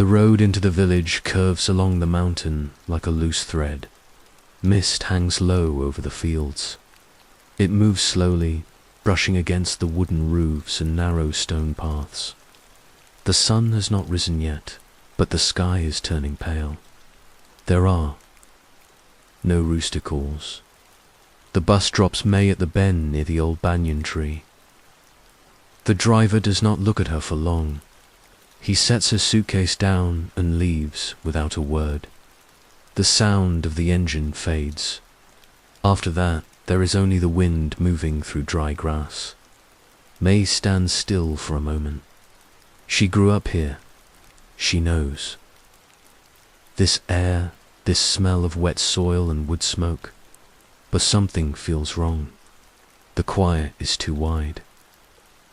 The road into the village curves along the mountain like a loose thread. Mist hangs low over the fields. It moves slowly, brushing against the wooden roofs and narrow stone paths. The sun has not risen yet, but the sky is turning pale. There are no rooster calls. The bus drops May at the bend near the old banyan tree. The driver does not look at her for long. He sets her suitcase down and leaves without a word. The sound of the engine fades. After that, there is only the wind moving through dry grass. May stands still for a moment. She grew up here. She knows. This air, this smell of wet soil and wood smoke. But something feels wrong. The quiet is too wide.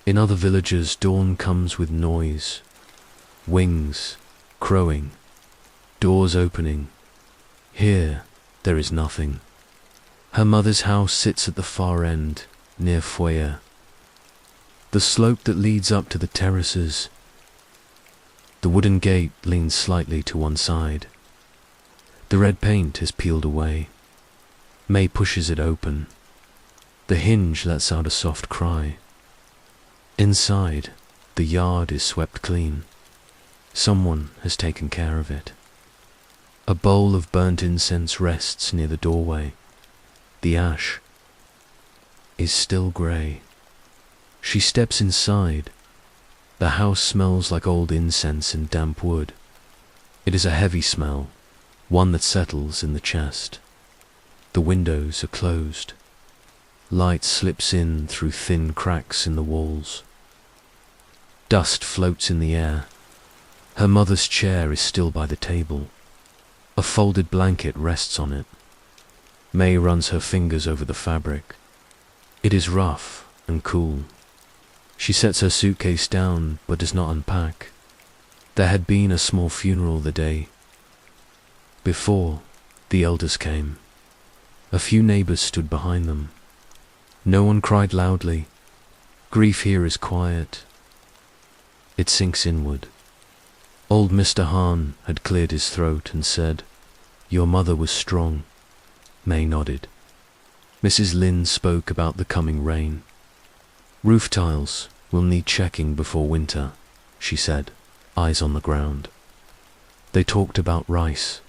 In other villages, dawn comes with noise. Wings, crowing, doors opening. Here, there is nothing. Her mother's house sits at the far end, near foyer. The slope that leads up to the terraces. The wooden gate leans slightly to one side. The red paint is peeled away. May pushes it open. The hinge lets out a soft cry. Inside, the yard is swept clean. Someone has taken care of it. A bowl of burnt incense rests near the doorway. The ash is still grey. She steps inside. The house smells like old incense and damp wood. It is a heavy smell, one that settles in the chest. The windows are closed. Light slips in through thin cracks in the walls. Dust floats in the air. Her mother's chair is still by the table. A folded blanket rests on it. May runs her fingers over the fabric. It is rough and cool. She sets her suitcase down but does not unpack. There had been a small funeral the day before the elders came. A few neighbors stood behind them. No one cried loudly. Grief here is quiet. It sinks inward. Old Mr. Hahn had cleared his throat and said, "Your mother was strong." May nodded. Mrs. Lynn spoke about the coming rain. "Roof tiles will need checking before winter," she said, eyes on the ground. They talked about rice.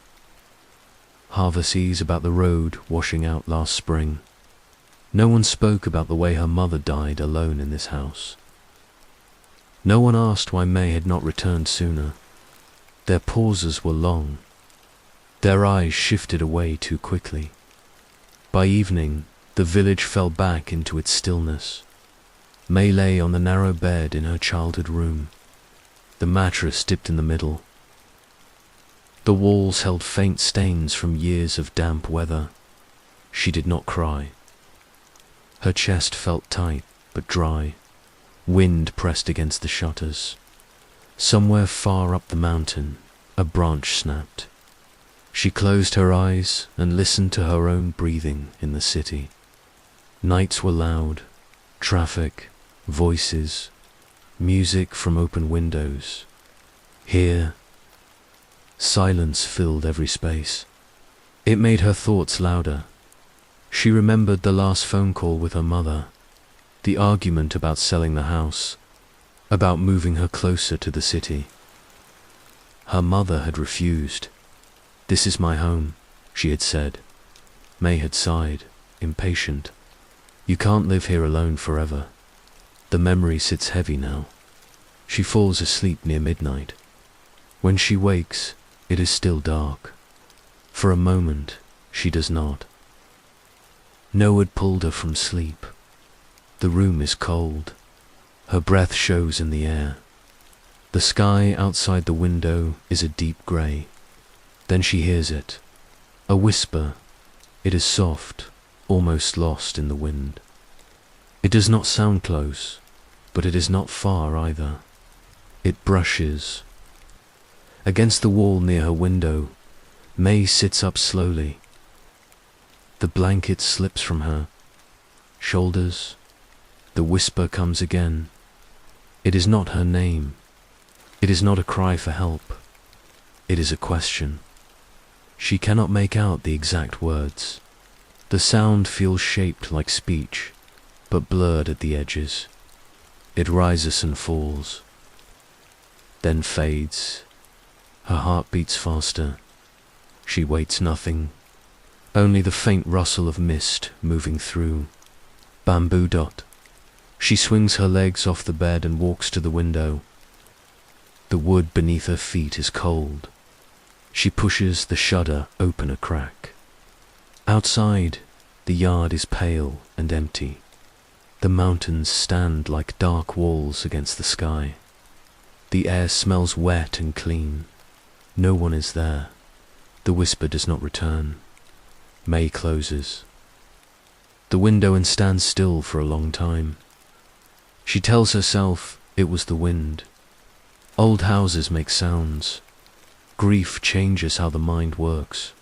Harvests about the road washing out last spring. No one spoke about the way her mother died alone in this house. No one asked why May had not returned sooner. Their pauses were long. Their eyes shifted away too quickly. By evening, the village fell back into its stillness. May lay on the narrow bed in her childhood room. The mattress dipped in the middle. The walls held faint stains from years of damp weather. She did not cry. Her chest felt tight but dry. Wind pressed against the shutters. Somewhere far up the mountain, a branch snapped. She closed her eyes and listened to her own breathing in the city. Nights were loud. Traffic, voices, music from open windows. Here, silence filled every space. It made her thoughts louder. She remembered the last phone call with her mother, the argument about selling the house, about moving her closer to the city. Her mother had refused. "This is my home," she had said. May had sighed, impatient. "You can't live here alone forever." The memory sits heavy now. She falls asleep near midnight. When she wakes, it is still dark. For a moment, she does not. No one pulled her from sleep. The room is cold. Her breath shows in the air. The sky outside the window is a deep grey. Then she hears it. A whisper. It is soft, almost lost in the wind. It does not sound close, but it is not far either. It brushes. Against the wall near her window, May sits up slowly. The blanket slips from her shoulders. The whisper comes again. It is not her name. It is not a cry for help. It is a question. She cannot make out the exact words. The sound feels shaped like speech, but blurred at the edges. It rises and falls, then fades. Her heart beats faster. She waits nothing, only the faint rustle of mist moving through. Bamboo dot. She swings her legs off the bed and walks to the window. The wood beneath her feet is cold. She pushes the shutter open a crack. Outside, the yard is pale and empty. The mountains stand like dark walls against the sky. The air smells wet and clean. No one is there. The whisper does not return. May closes the window and stands still for a long time. She tells herself it was the wind. Old houses make sounds. Grief changes how the mind works.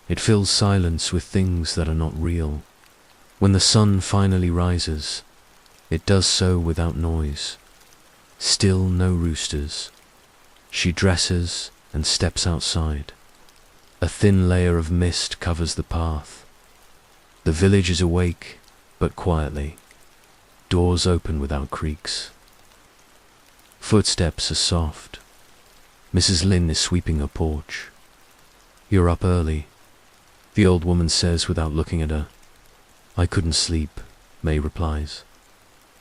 It fills silence with things that are not real. When the sun finally rises, it does so without noise. Still no roosters. She dresses and steps outside. A thin layer of mist covers the path. The village is awake, but quietly. Doors open without creaks. Footsteps are soft. Mrs. Lynn is sweeping her porch. "You're up early," the old woman says without looking at her. "I couldn't sleep," May replies.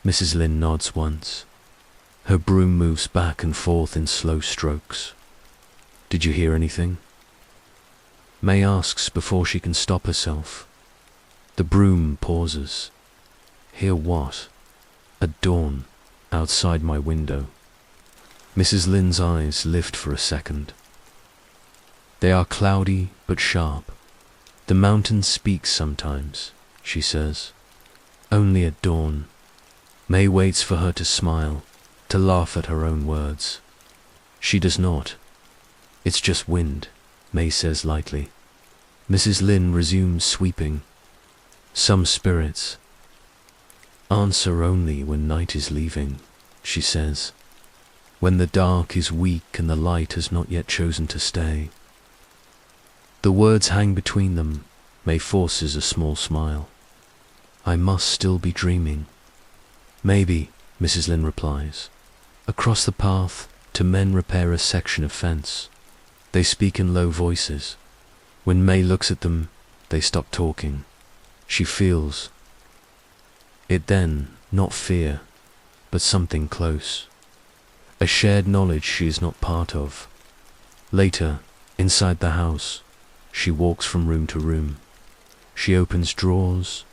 Mrs. Lynn nods once. Her broom moves back and forth in slow strokes. "Did you hear anything?" May asks before she can stop herself. The broom pauses. "Hear what?" "At dawn, outside my window." Mrs. Lynn's eyes lift for a second. They are cloudy but sharp. "The mountain speaks sometimes," she says. "Only at dawn." May waits for her to smile, to laugh at her own words. She does not. "It's just wind," May says lightly. Mrs. Lynn resumes sweeping. "Some spirits answer only when night is leaving," she says. "When the dark is weak and the light has not yet chosen to stay." The words hang between them. May forces a small smile. "I must still be dreaming." "Maybe," Mrs. Lynn replies. Across the path, two men repair a section of fence. They speak in low voices. When May looks at them, they stop talking. She feels it then, not fear, but something close. A shared knowledge she is not part of. Later, inside the house, she walks from room to room. She opens drawers,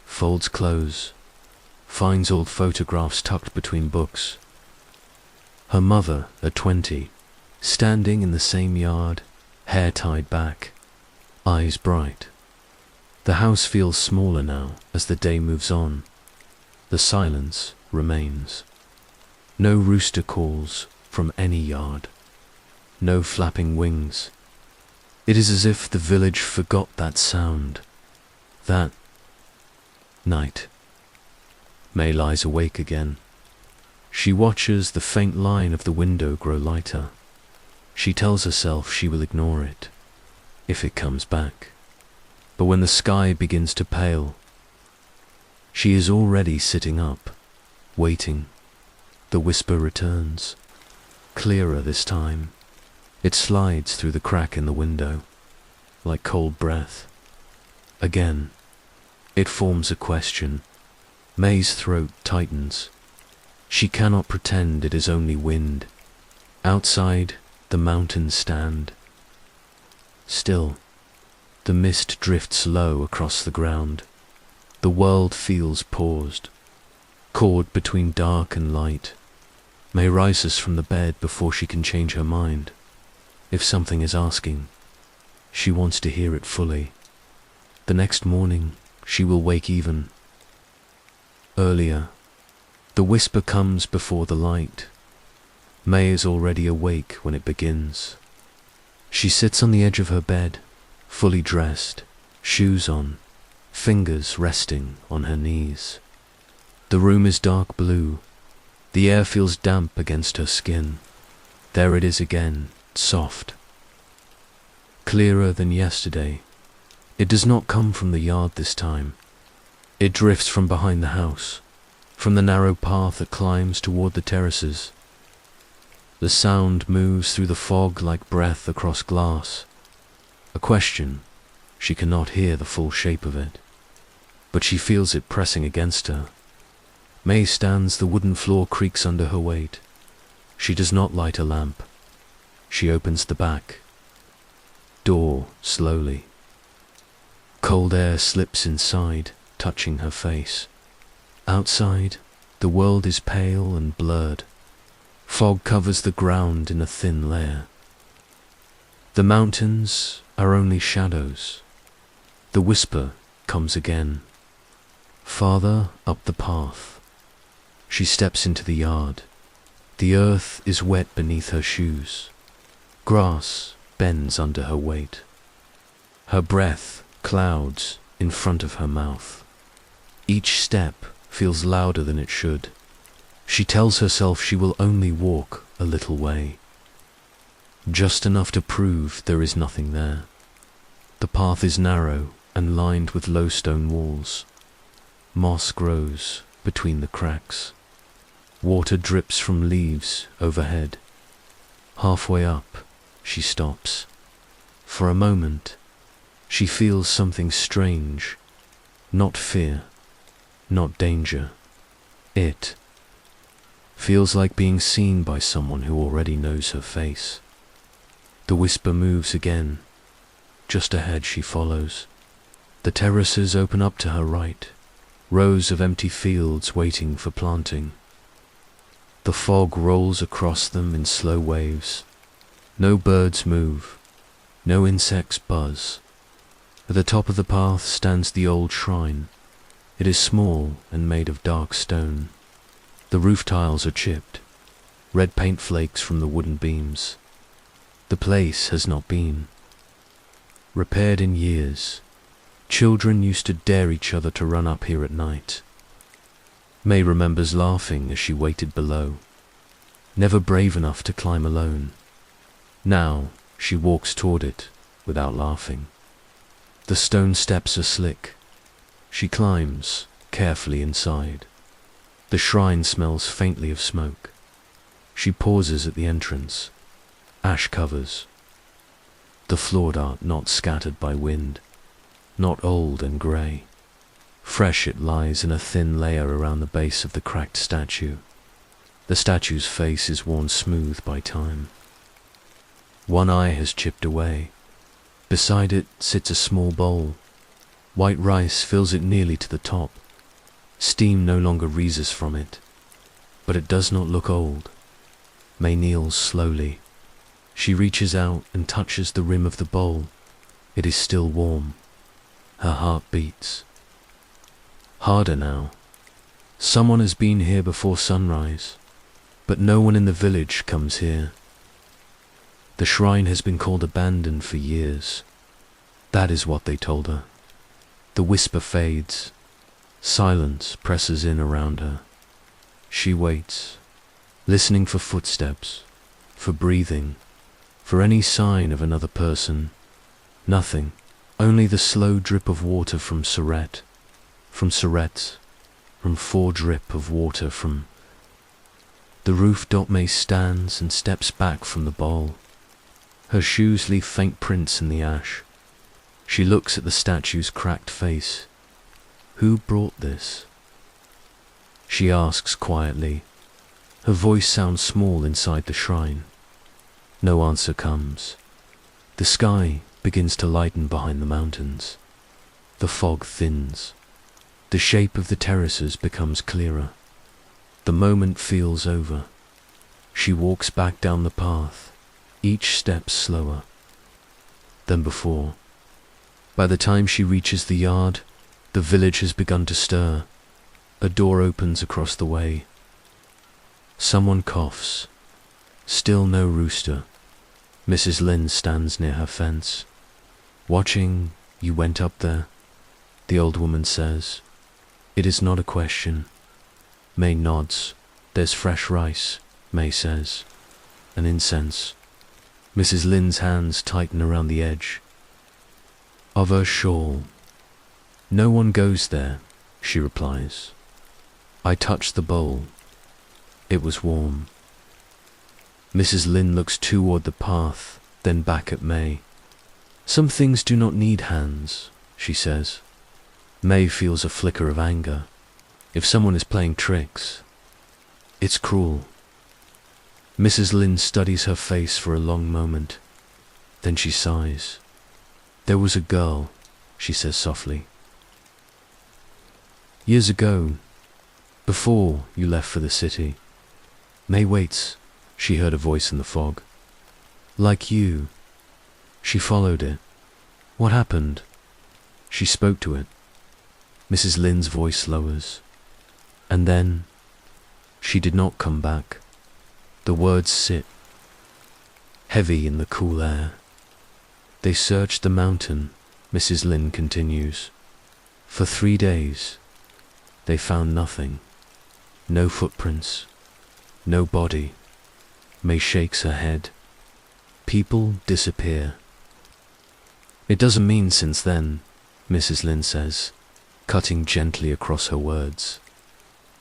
folds clothes, finds old photographs tucked between books. Her mother, at 20, standing in the same yard, hair tied back, eyes bright. The house feels smaller now as the day moves on. The silence remains. No rooster calls from any yard. No flapping wings. It is as if the village forgot that sound. That night. May lies awake again. She watches the faint line of the window grow lighter. She tells herself she will ignore it, if it comes back. But when the sky begins to pale, she is already sitting up, waiting. The whisper returns, clearer this time. It slides through the crack in the window, like cold breath. Again, it forms a question. May's throat tightens. She cannot pretend it is only wind. Outside, the mountains stand. Still, the mist drifts low across the ground. The world feels paused, caught between dark and light. May rises from the bed before she can change her mind. If something is asking, she wants to hear it fully. The next morning, she will wake even earlier. The whisper comes before the light. May is already awake when it begins. She sits on the edge of her bed, fully dressed, shoes on, fingers resting on her knees. The room is dark blue. The air feels damp against her skin. There it is again, soft, clearer than yesterday. It does not come from the yard this time. It drifts from behind the house, from the narrow path that climbs toward the terraces. The sound moves through the fog like breath across glass. A question. She cannot hear the full shape of it, but she feels it pressing against her. May stands, the wooden floor creaks under her weight. She does not light a lamp. She opens the back door slowly. Cold air slips inside, touching her face. Outside, the world is pale and blurred. Fog covers the ground in a thin layer. The mountains are only shadows. The whisper comes again. Farther up the path. She steps into the yard. The earth is wet beneath her shoes. Grass bends under her weight. Her breath clouds in front of her mouth. Each step feels louder than it should. She tells herself she will only walk a little way, just enough to prove there is nothing there. The path is narrow and lined with low stone walls. Moss grows between the cracks. Water drips from leaves overhead. Halfway up, she stops. For a moment, she feels something strange. Not fear, not danger. It feels like being seen by someone who already knows her face. The whisper moves again. Just ahead she follows. The terraces open up to her right, rows of empty fields waiting for planting. The fog rolls across them in slow waves. No birds move, no insects buzz. At the top of the path stands the old shrine. It is small and made of dark stone. The roof tiles are chipped, red paint flakes from the wooden beams. The place has not been repaired in years. Children used to dare each other to run up here at night. May remembers laughing as she waited below, never brave enough to climb alone. Now she walks toward it without laughing. The stone steps are slick. She climbs carefully inside. The shrine smells faintly of smoke. She pauses at the entrance. Ash covers. The floor art not scattered by wind, not old and grey. Fresh it lies in a thin layer around the base of the cracked statue. The statue's face is worn smooth by time. One eye has chipped away. Beside it sits a small bowl. White rice fills it nearly to the top. Steam no longer rises from it, but it does not look old. May kneels slowly. She reaches out and touches the rim of the bowl. It is still warm. Her heart beats. Harder now. Someone has been here before sunrise, but no one in the village comes here. The shrine has been called abandoned for years. That is what they told her. The whisper fades. Silence presses in around her. She waits, listening for footsteps, for breathing, for any sign of another person. Nothing, only the slow drip of water from Surette, from four drip of water from the roof. May stands and steps back from the bowl. Her shoes leave faint prints in the ash. She looks at the statue's cracked face. Who brought this? She asks quietly. Her voice sounds small inside the shrine. No answer comes. The sky begins to lighten behind the mountains. The fog thins. The shape of the terraces becomes clearer. The moment feels over. She walks back down the path, each step slower than before. By the time she reaches the yard, the village has begun to stir. A door opens across the way. Someone coughs. Still no rooster. Mrs. Lynn stands near her fence. Watching, you went up there, the old woman says. It is not a question. May nods. There's fresh rice, May says, and incense. Mrs. Lin's hands tighten around the edge of her shawl. No one goes there, she replies. I touched the bowl. It was warm. Mrs. Lin looks toward the path, then back at May. Some things do not need hands, she says. May feels a flicker of anger. If someone is playing tricks, it's cruel. Mrs. Lin studies her face for a long moment. Then she sighs. There was a girl, she says softly. Years ago, before you left for the city. May waits, she heard a voice in the fog. Like you. She followed it. What happened? She spoke to it. Mrs. Lin's voice lowers. And then, she did not come back. The words sit, heavy in the cool air. They searched the mountain, Mrs. Lin continues. For 3 days, they found nothing. No footprints, no body. May shakes her head. People disappear. It doesn't mean since then, Mrs. Lin says, cutting gently across her words.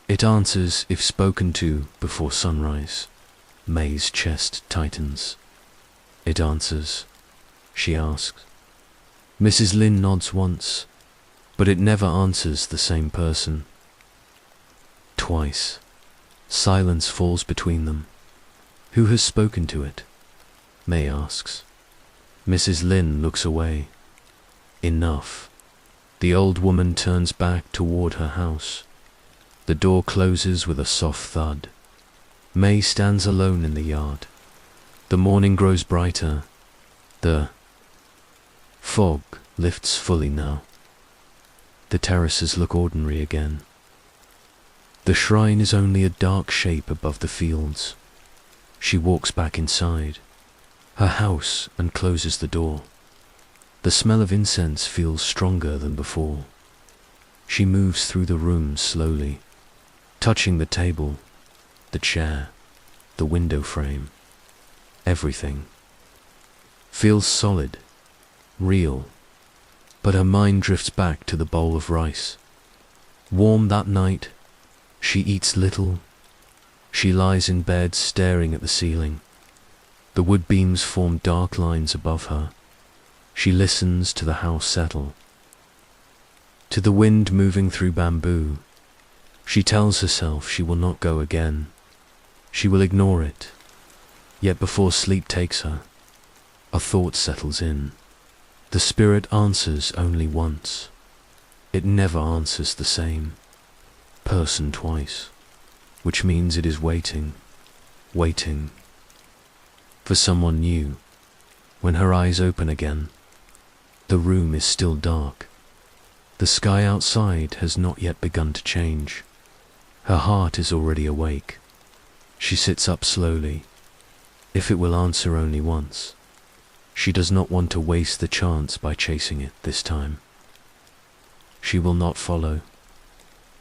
It answers if spoken to before sunrise. May's chest tightens. It answers, she asks. Mrs. Lin nods once, but it never answers the same person. Twice. Silence falls between them. Who has spoken to it? May asks. Mrs. Lin looks away. Enough. The old woman turns back toward her house. The door closes with a soft thud. May stands alone in the yard. The morning grows brighter. The fog lifts fully now. The terraces look ordinary again. The shrine is only a dark shape above the fields. She walks back inside her house and closes the door. The smell of incense feels stronger than before. She moves through the room slowly, touching the table, the chair, the window frame. Everything feels solid, real, but her mind drifts back to the bowl of rice. Warm that night, she eats little. She lies in bed staring at the ceiling. The wood beams form dark lines above her. She listens to the house settle, to the wind moving through bamboo. She tells herself she will not go again. She will ignore it. Yet before sleep takes her, a thought settles in. The spirit answers only once. It never answers the same person twice, which means it is waiting for someone new. When her eyes open again, the room is still dark. The sky outside has not yet begun to change. Her heart is already awake. She sits up slowly. If it will answer only once, she does not want to waste the chance by chasing it this time. She will not follow.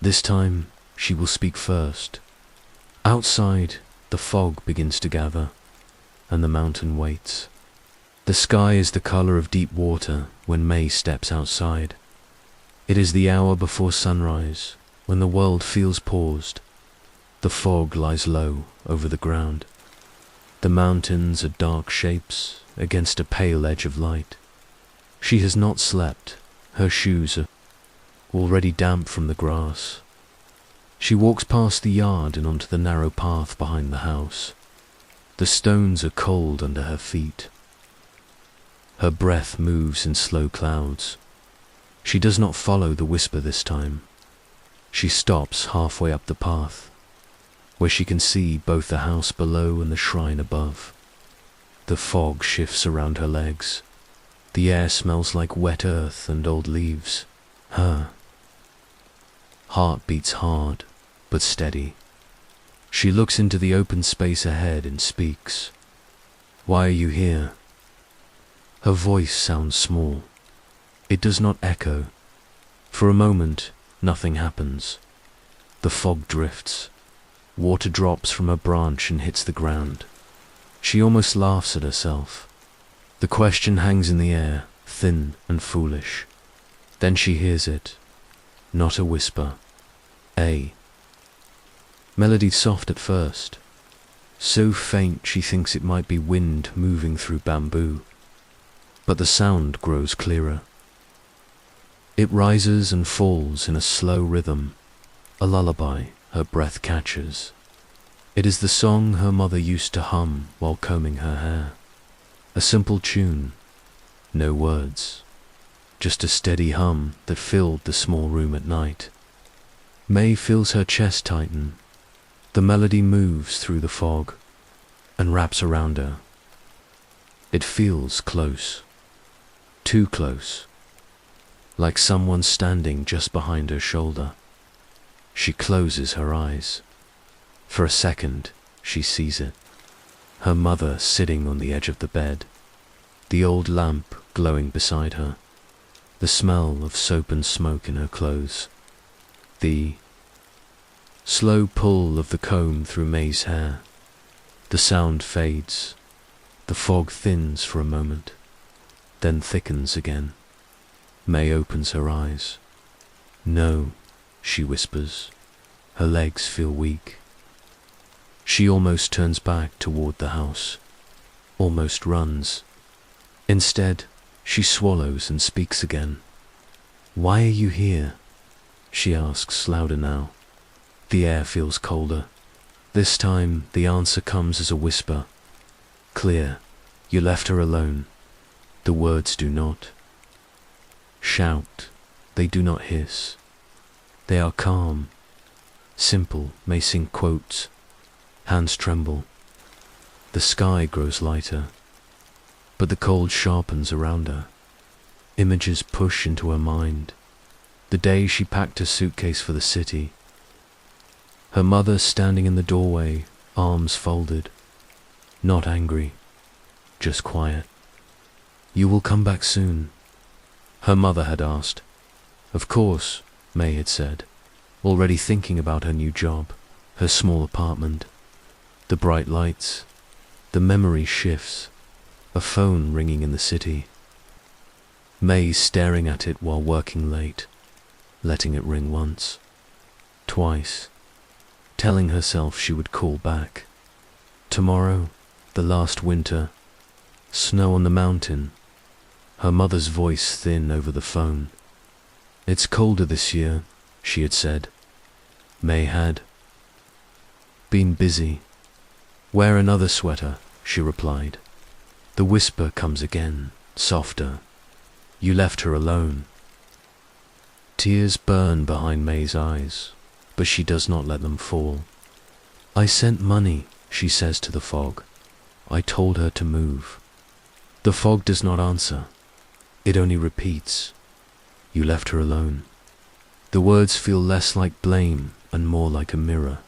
This time, she will speak first. Outside, the fog begins to gather, and the mountain waits. The sky is the color of deep water when May steps outside. It is the hour before sunrise, when the world feels paused. The fog lies low over the ground. The mountains are dark shapes against a pale edge of light. She has not slept. Her shoes are already damp from the grass. She walks past the yard and onto the narrow path behind the house. The stones are cold under her feet. Her breath moves in slow clouds. She does not follow the whisper this time. She stops halfway up the path, where she can see both the house below and the shrine above. The fog shifts around her legs. The air smells like wet earth and old leaves. Her heart beats hard, but steady. She looks into the open space ahead and speaks. Why are you here? Her voice sounds small. It does not echo. For a moment, nothing happens. The fog drifts. Water drops from a branch and hits the ground. She almost laughs at herself. The question hangs in the air, thin and foolish. Then she hears it. Not a whisper. A melody soft at first, so faint she thinks it might be wind moving through bamboo. But the sound grows clearer. It rises and falls in a slow rhythm, a lullaby her breath catches. It is the song her mother used to hum while combing her hair. A simple tune, no words, just a steady hum that filled the small room at night. May feels her chest tighten. The melody moves through the fog and wraps around her. It feels close, too close, like someone standing just behind her shoulder. She closes her eyes. For a second, she sees it. Her mother sitting on the edge of the bed, the old lamp glowing beside her, the smell of soap and smoke in her clothes, the slow pull of the comb through May's hair. The sound fades. The fog thins for a moment, then thickens again. May opens her eyes. No, she whispers. Her legs feel weak. She almost turns back toward the house, almost runs. Instead, she swallows and speaks again. Why are you here? She asks louder now. The air feels colder. This time, the answer comes as a whisper. Clear. You left her alone. The words do not shout. They do not hiss. They are calm. Simple. May sing quotes. Hands tremble. The sky grows lighter, but the cold sharpens around her. Images push into her mind. The day she packed her suitcase for the city. Her mother standing in the doorway, arms folded. Not angry, just quiet. You will come back soon, her mother had asked. Of course, May had said, already thinking about her new job, her small apartment. The bright lights, the memory shifts, a phone ringing in the city. May staring at it while working late, letting it ring once, twice, telling herself she would call back. Tomorrow, the last winter, snow on the mountain, her mother's voice thin over the phone. It's colder this year, she had said. May had been busy. Wear another sweater, she replied. The whisper comes again, softer. You left her alone. Tears burn behind May's eyes, but she does not let them fall. I sent money, she says to the fog. I told her to move. The fog does not answer. It only repeats. You left her alone. The words feel less like blame and more like a mirror.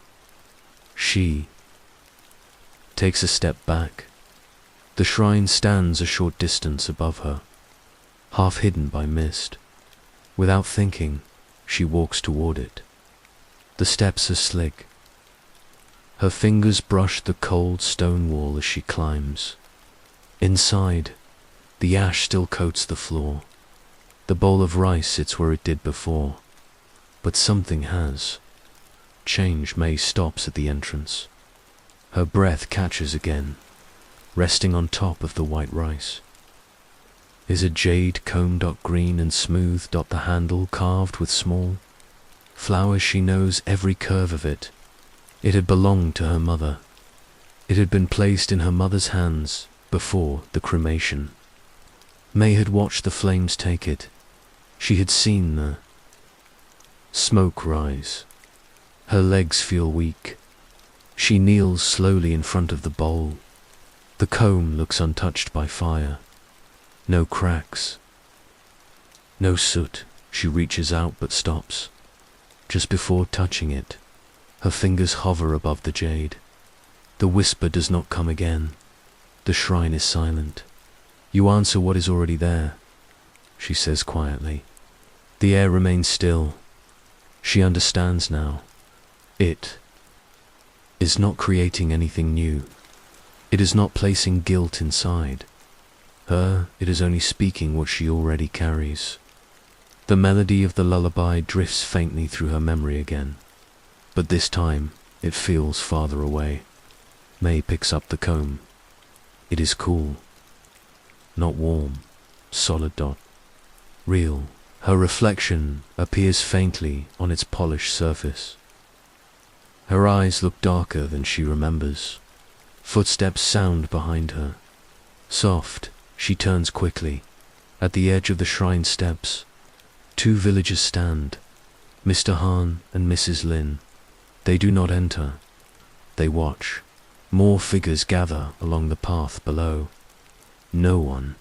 She takes a step back. The shrine stands a short distance above her, half hidden by mist. Without thinking, she walks toward it. The steps are slick. Her fingers brush the cold stone wall as she climbs. Inside, the ash still coats the floor. The bowl of rice sits where it did before. But something has changed. May stops at the entrance. Her breath catches again, resting on top of the white rice. Is a jade comb green and smooth the handle carved with small flowers. She knows every curve of it. It had belonged to her mother. It had been placed in her mother's hands before the cremation. May had watched the flames take it. She had seen the smoke rise. Her legs feel weak. She kneels slowly in front of the bowl. The comb looks untouched by fire. No cracks. No soot. She reaches out but stops. Just before touching it, her fingers hover above the jade. The whisper does not come again. The shrine is silent. You answer what is already there, she says quietly. The air remains still. She understands now. It is not creating anything new. It is not placing guilt inside her, it is only speaking what she already carries. The melody of the lullaby drifts faintly through her memory again, but this time it feels farther away. May picks up the comb. It is cool, not warm, solid dot. Real. Her reflection appears faintly on its polished surface. Her eyes look darker than she remembers. Footsteps sound behind her. Soft, she turns quickly. At the edge of the shrine steps, two villagers stand, Mr. Hahn and Mrs. Lin. They do not enter. They watch. More figures gather along the path below. No one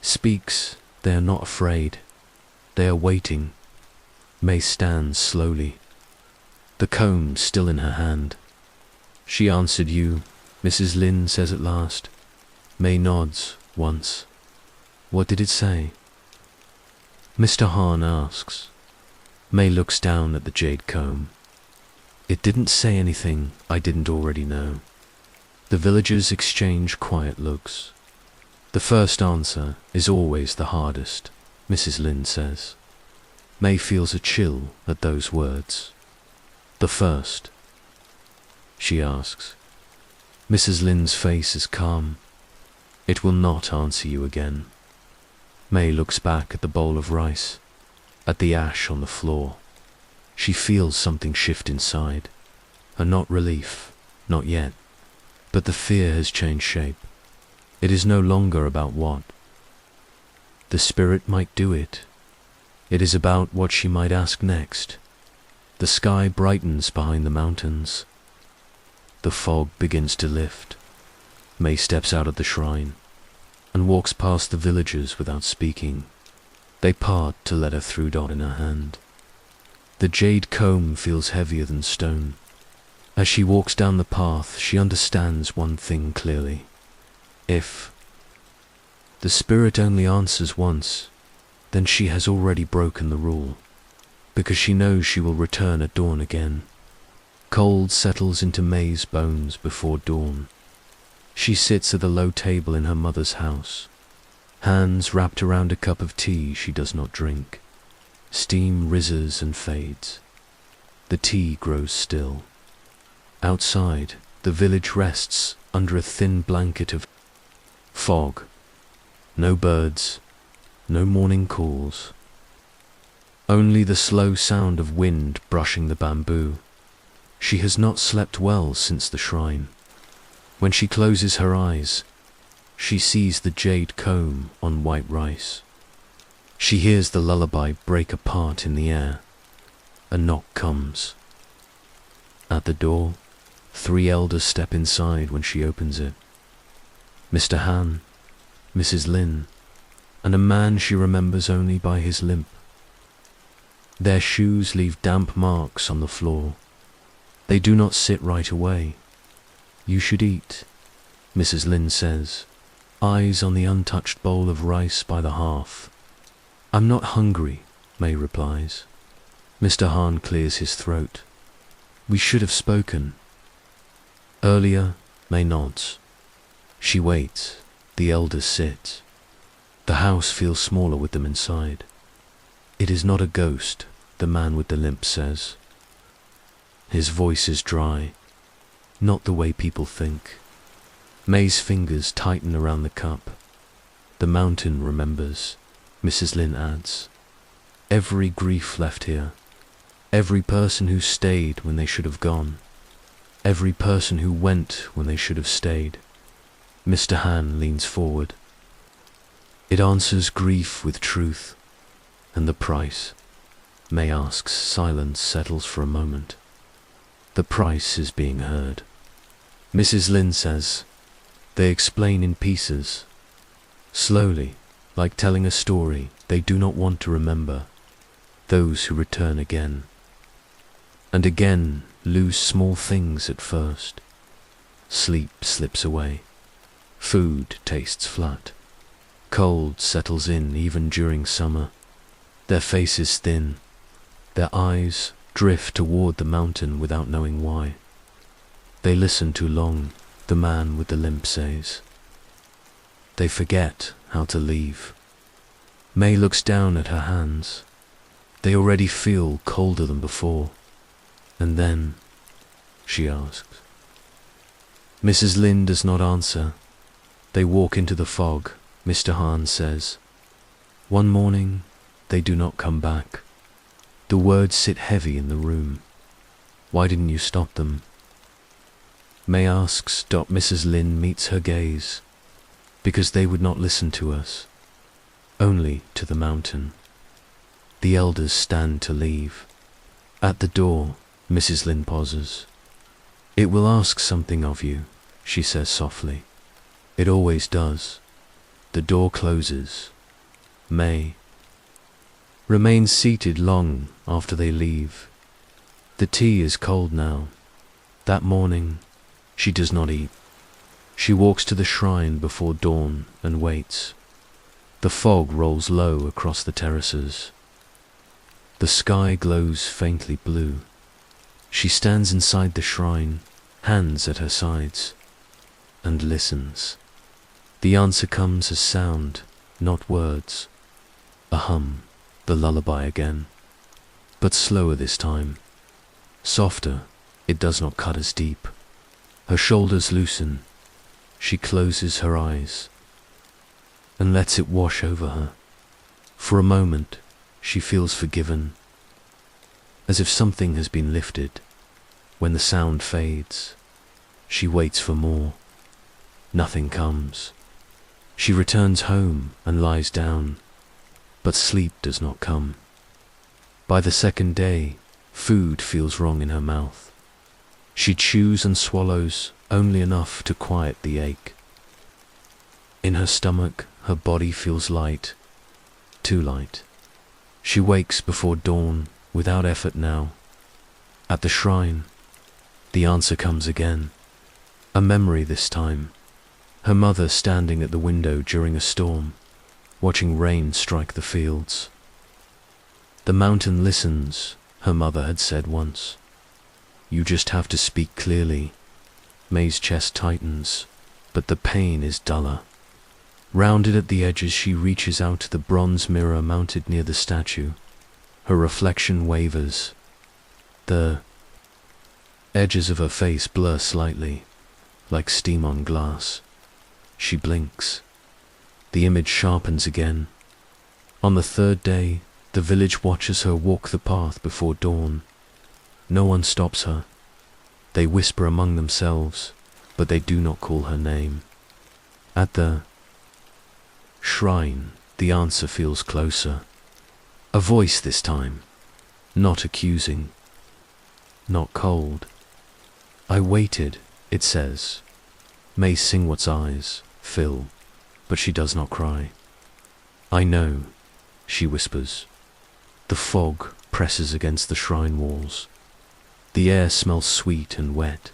speaks. They are not afraid. They are waiting. May stands slowly, the comb still in her hand. She answered you, Mrs. Lin says at last. May nods once. What did it say? Mr. Hahn asks. May looks down at the jade comb. It didn't say anything I didn't already know. The villagers exchange quiet looks. The first answer is always the hardest, Mrs. Lin says. May feels a chill at those words. The first, she asks. Mrs. Lin's face is calm. It will not answer you again. May looks back at the bowl of rice, at the ash on the floor. She feels something shift inside, and not relief, not yet, but the fear has changed shape. It is no longer about what the spirit might do it. It is about what she might ask next. The sky brightens behind the mountains. The fog begins to lift. May steps out of the shrine and walks past the villagers without speaking. They part to let her through dot in her hand. The jade comb feels heavier than stone. As she walks down the path, she understands one thing clearly. If the spirit only answers once, then she has already broken the rule, because she knows she will return at dawn again. Cold settles into May's bones before dawn. She sits at a low table in her mother's house, hands wrapped around a cup of tea she does not drink. Steam rises and fades. The tea grows still. Outside, the village rests under a thin blanket of fog. No birds, no morning calls. Only the slow sound of wind brushing the bamboo. She has not slept well since the shrine. When she closes her eyes, she sees the jade comb on white rice. She hears the lullaby break apart in the air. A knock comes. At the door, 3 elders step inside when she opens it. Mr. Han, Mrs. Lin, and a man she remembers only by his limp. Their shoes leave damp marks on the floor. They do not sit right away. You should eat, Mrs. Lin says, eyes on the untouched bowl of rice by the hearth. I'm not hungry, May replies. Mr. Han clears his throat. We should have spoken earlier. May nods. She waits. The elders sit. The house feels smaller with them inside. It is not a ghost, the man with the limp says. His voice is dry, not the way people think. May's fingers tighten around the cup. The mountain remembers, Mrs. Lin adds. Every grief left here. Every person who stayed when they should have gone. Every person who went when they should have stayed. Mr. Han leans forward. It answers grief with truth. And the price? May asks. Silence settles for a moment. The price is being heard. Mrs. Lin says, they explain in pieces. Slowly, like telling a story they do not want to remember. Those who return again. And again lose small things at first. Sleep slips away. Food tastes flat. Cold settles in even during summer. Their faces thin. Their eyes drift toward the mountain without knowing why. They listen too long. the man with the limp says. They forget how to leave. May looks down at her hands. They already feel colder than before. And then, she asks. Mrs. Lynn does not answer. They walk into the fog, Mr. Hahn says. One morning, they do not come back. The words sit heavy in the room. Why didn't you stop them? May asks. Mrs. Lynn meets her gaze. Because they would not listen to us. Only to the mountain. The elders stand to leave. At the door, Mrs. Lynn pauses. It will ask something of you, she says softly. It always does. The door closes. May remains seated long after they leave. The tea is cold now. That morning, she does not eat. She walks to the shrine before dawn and waits. The fog rolls low across the terraces. The sky glows faintly blue. She stands inside the shrine, hands at her sides, and listens. The answer comes as sound, not words. A hum, the lullaby again. But slower this time. Softer, it does not cut as deep. Her shoulders loosen. She closes her eyes and lets it wash over her. For a moment, she feels forgiven, as if something has been lifted. When the sound fades, she waits for more. Nothing comes. She returns home and lies down, but sleep does not come. By the second day, food feels wrong in her mouth. She chews and swallows only enough to quiet the ache. In her stomach, her body feels light, too light. She wakes before dawn, without effort now. At the shrine, the answer comes again. A memory this time. Her mother standing at the window during a storm, watching rain strike the fields. The mountain listens, her mother had said once. You just have to speak clearly. May's chest tightens, but the pain is duller. Rounded at the edges, she reaches out to the bronze mirror mounted near the statue. Her reflection wavers. The edges of her face blur slightly, like steam on glass. She blinks. The image sharpens again. On the third day, the village watches her walk the path before dawn. No one stops her. They whisper among themselves, but they do not call her name. At the shrine, the answer feels closer. A voice this time, not accusing, not cold. I waited, it says. May Singwat's eyes fill, but she does not cry. I know, she whispers. The fog presses against the shrine walls. The air smells sweet and wet.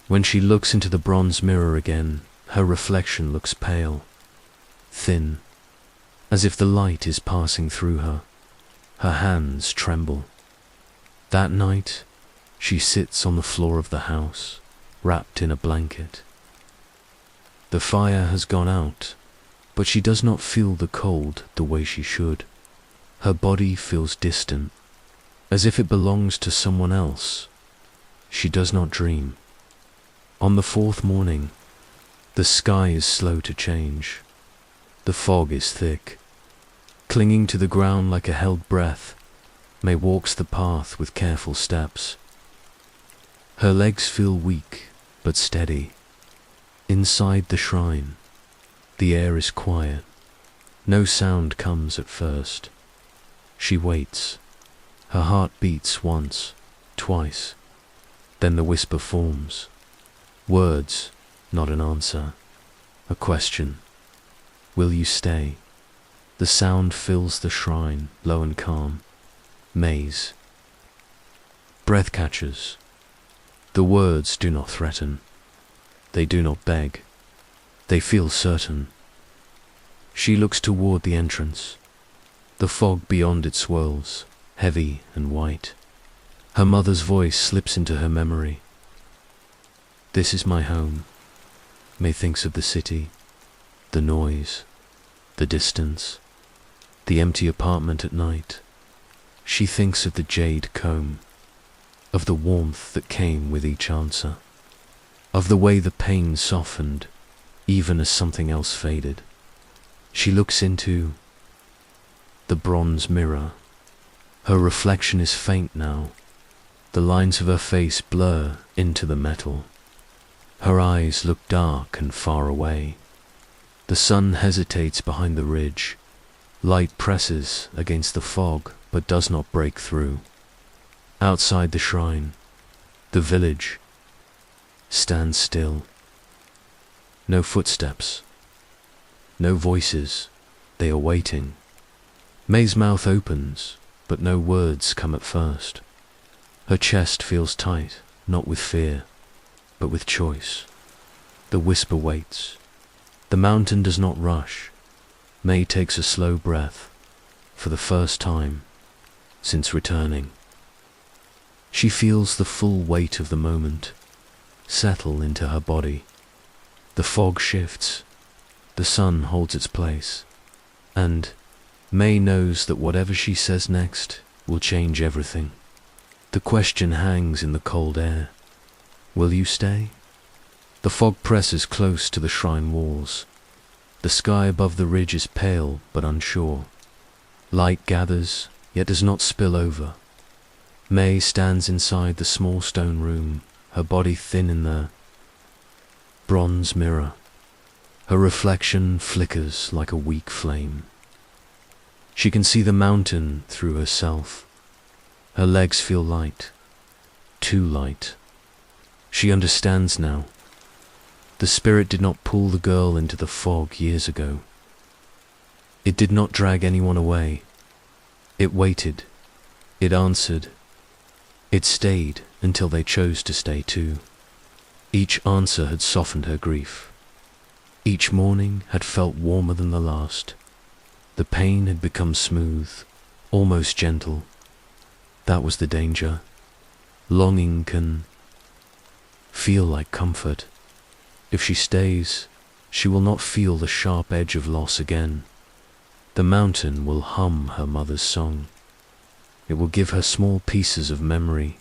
When she looks into the bronze mirror again, her reflection looks pale, thin, as if the light is passing through her. Her hands tremble. That night, she sits on the floor of the house, wrapped in a blanket. The fire has gone out, but she does not feel the cold the way she should. Her body feels distant, as if it belongs to someone else. She does not dream. On the fourth morning, the sky is slow to change. The fog is thick. Clinging to the ground like a held breath, May walks the path with careful steps. Her legs feel weak but steady. Inside the shrine, the air is quiet. No sound comes at first. She waits. Her heart beats once, twice. Then the whisper forms. Words, not an answer. A question. Will you stay? The sound fills the shrine, low and calm. Maze. Breath catchers. The words do not threaten. They do not beg. They feel certain. She looks toward the entrance. The fog beyond it swirls, heavy and white. Her mother's voice slips into her memory. This is my home. May thinks of the city, the noise, the distance, the empty apartment at night. She thinks of the jade comb, of the warmth that came with each answer, of the way the pain softened, even as something else faded. She looks into the bronze mirror. Her reflection is faint now. The lines of her face blur into the metal. Her eyes look dark and far away. The sun hesitates behind the ridge. Light presses against the fog but does not break through. Outside the shrine, the village stands still. No footsteps, no voices. They are waiting. May's mouth opens, but no words come at first. Her chest feels tight, not with fear, but with choice. The whisper waits. The mountain does not rush. May takes a slow breath, for the first time since returning. She feels the full weight of the moment settle into her body. The fog shifts, the sun holds its place, and May knows that whatever she says next will change everything. The question hangs in the cold air. Will you stay? The fog presses close to the shrine walls. The sky above the ridge is pale but unsure. Light gathers, yet does not spill over. May stands inside the small stone room, her body thin in the bronze mirror. Her reflection flickers like a weak flame. She can see the mountain through herself. Her legs feel light, too light. She understands now. The spirit did not pull the girl into the fog years ago. It did not drag anyone away. It waited. It answered. It stayed until they chose to stay too. Each answer had softened her grief. Each morning had felt warmer than the last. The pain had become smooth, almost gentle. That was the danger. Longing can feel like comfort. If she stays, she will not feel the sharp edge of loss again. The mountain will hum her mother's song. It will give her small pieces of memory,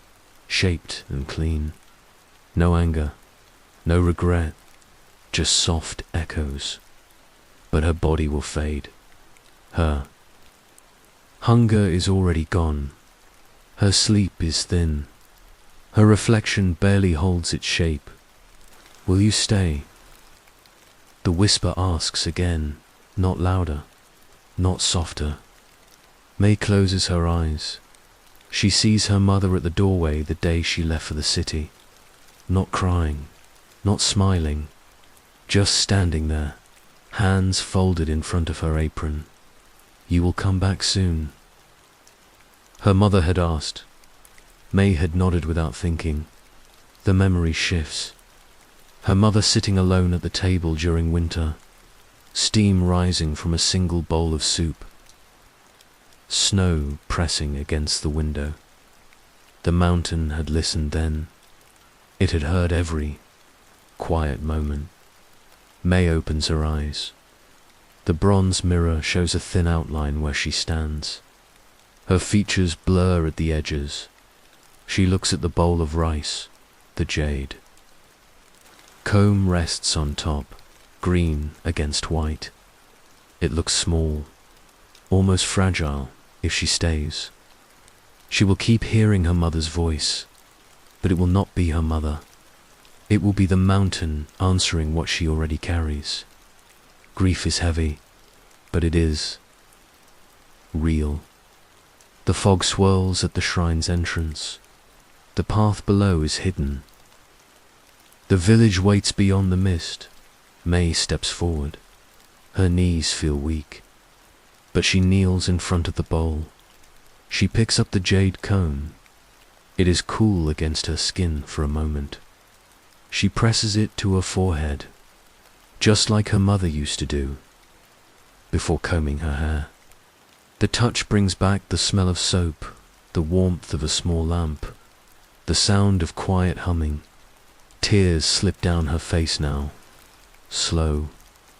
shaped and clean. No anger, no regret, just soft echoes. But her body will fade. Her hunger is already gone. Her sleep is thin. Her reflection barely holds its shape. Will you stay? The whisper asks again, not louder, not softer. May closes her eyes. She sees her mother at the doorway the day she left for the city. Not crying, not smiling, just standing there, hands folded in front of her apron. You will come back soon. Her mother had asked. May had nodded without thinking. The memory shifts. Her mother sitting alone at the table during winter, steam rising from a single bowl of soup, snow pressing against the window. The mountain had listened then. It had heard every quiet moment. May opens her eyes. The bronze mirror shows a thin outline where she stands. Her features blur at the edges. She looks at the bowl of rice, the jade. Comb rests on top, green against white. It looks small, almost fragile if she stays. She will keep hearing her mother's voice, but it will not be her mother. It will be the mountain answering what she already carries. Grief is heavy, but it is real. The fog swirls at the shrine's entrance. The path below is hidden. The village waits beyond the mist. May steps forward. Her knees feel weak, but she kneels in front of the bowl. She picks up the jade comb. It is cool against her skin for a moment. She presses it to her forehead, just like her mother used to do, before combing her hair. The touch brings back the smell of soap, the warmth of a small lamp, the sound of quiet humming. Tears slip down her face now. slow,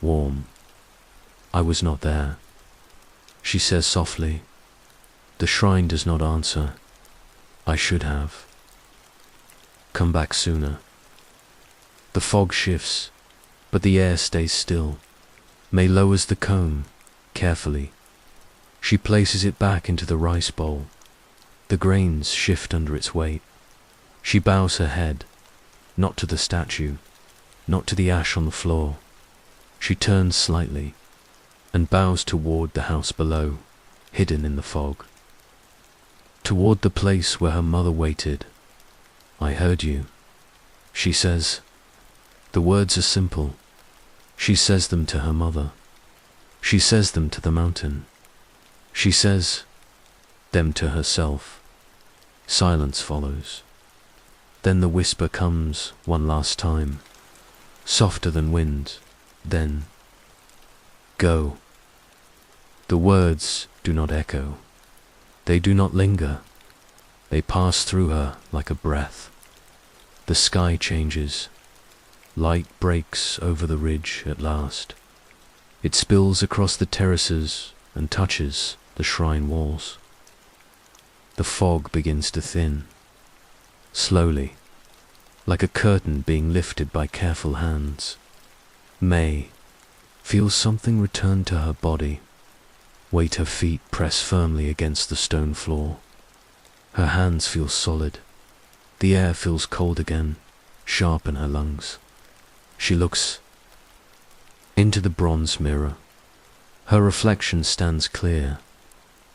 warm. I was not there. She says softly, the shrine does not answer. I should have. Come back sooner. The fog shifts, but the air stays still. May lowers the comb, carefully. She places it back into the rice bowl. The grains shift under its weight. She bows her head, not to the statue, not to the ash on the floor. She turns slightly and bows toward the house below, hidden in the fog. Toward the place where her mother waited. I heard you, she says. The words are simple. She says them to her mother. She says them to the mountain. She says them to herself. Silence follows. Then the whisper comes one last time, softer than wind, then, go. The words do not echo. They do not linger. They pass through her like a breath. The sky changes. Light breaks over the ridge at last. It spills across the terraces and touches the shrine walls. The fog begins to thin, slowly, like a curtain being lifted by careful hands. May feels something return to her body, weight her feet press firmly against the stone floor. Her hands feel solid. The air feels cold again, sharp in her lungs. She looks into the bronze mirror. Her reflection stands clear,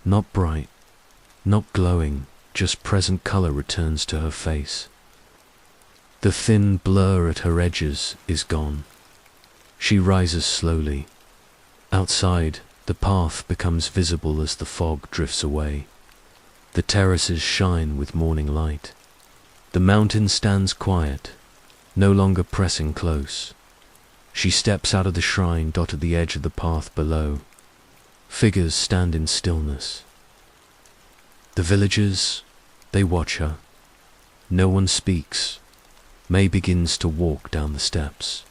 not bright, not glowing, just present color returns to her face. The thin blur at her edges is gone. She rises slowly. Outside, the path becomes visible as the fog drifts away. The terraces shine with morning light. The mountain stands quiet, no longer pressing close. She steps out of the shrine dot at the edge of the path below. Figures stand in stillness. The villagers, they watch her. No one speaks. May begins to walk down the steps.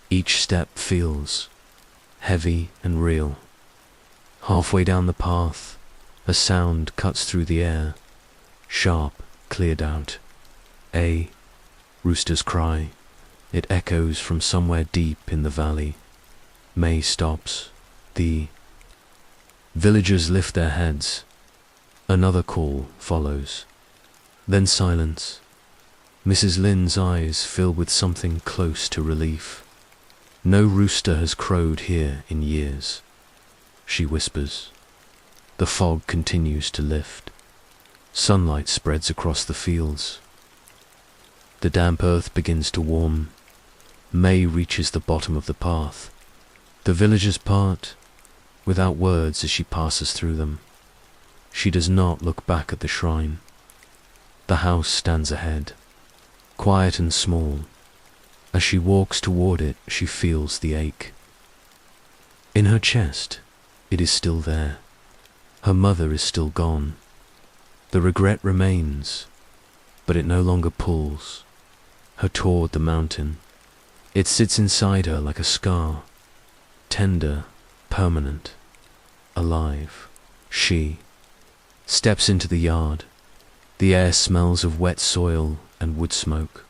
Each step feels heavy and real. Halfway down the path, a sound cuts through the air, sharp, cleared out. A rooster's cry. It echoes from somewhere deep in the valley. May stops. The villagers lift their heads. Another call follows. Then silence. Mrs. Lynn's eyes fill with something close to relief. No rooster has crowed here in years. She whispers. The fog continues to lift. Sunlight spreads across the fields. The damp earth begins to warm. May reaches the bottom of the path. The villagers part, without words as she passes through them. She does not look back at the shrine. The house stands ahead, quiet and small. As she walks toward it, she feels the ache. In her chest, it is still there. Her mother is still gone. The regret remains, but it no longer pulls her toward the mountain. It sits inside her like a scar, tender, permanent, alive. She steps into the yard. The air smells of wet soil and wood smoke.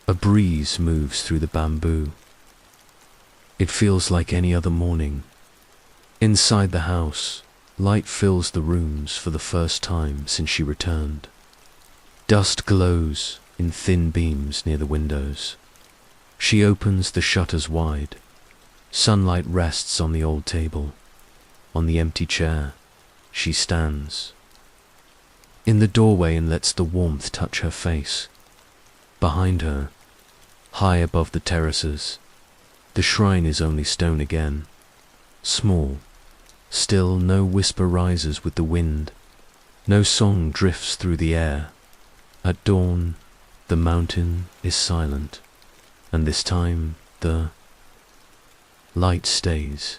A breeze moves through the bamboo. It feels like any other morning. Inside the house, light fills the rooms for the first time since she returned. Dust glows in thin beams near the windows. She opens the shutters wide. Sunlight rests on the old table. On the empty chair, she stands in the doorway and lets the warmth touch her face. Behind her, high above the terraces, the shrine is only stone again. Small, still no whisper rises with the wind. No song drifts through the air. At dawn, the mountain is silent, and this time the light stays.